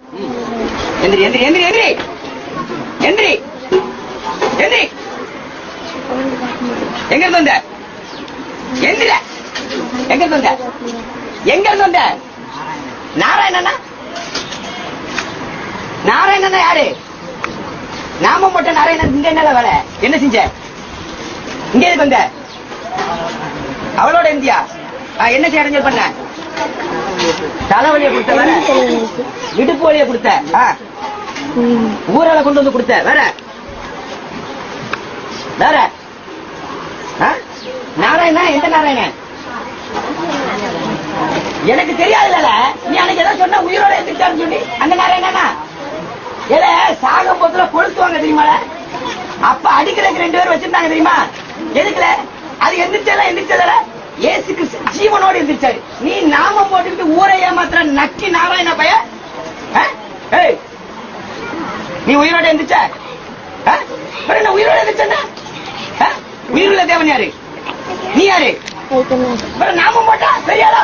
எந்திரி எந்திரி எந்திரி எந்திரி எந்திரி எந்திரி. எங்க இருந்து வந்த? எந்திர. எங்க இருந்து வந்த? எங்க இருந்து வந்த? நாராயணனா? நாராயணனா யாரு? நாம போட்ட நாராயணன் இங்க என்ன வேலை? என்ன செஞ்ச? இங்க எதுக்கு வந்த? அவளோட இந்தியா என்ன செய்ய பண்ண? தலைவலியை கொடுத்த, வேற இடுப்பு வலியை கொடுத்த, ஊரால கொண்டு வந்து கொடுத்த, வேற வேற நாராயணன் எந்த நாராயணன்? எனக்கு தெரியாதுல்ல. நீ அன்னைக்கு ஏதோ சொன்ன உயிரோட எந்திரிச்சான்னு சொல்லி அந்த நாராயணனா? ஏல சாகம் போத்துல கொளுத்துவாங்க தெரியுமா? அப்ப அடிக்கிறதுக்கு 2 பேர் வச்சிருந்தாங்க தெரியுமா? எதுக்குல? அது எந்திரிச்சதல ஏசு கிறிஸ்து ஜீவனோடு எந்திரிச்சாரு. நீ நாமம் போட்டுக்கிட்டு ஊரை ஏமாத்துற நக்கி நாராயண பைய. நீ உயிரோட எந்திரிச்ச? உயிரோட எந்திரிச்ச? உயிருள்ள தேவன் யாரு? நீ யாரு? நாமம் போட்டா பெரியாளா?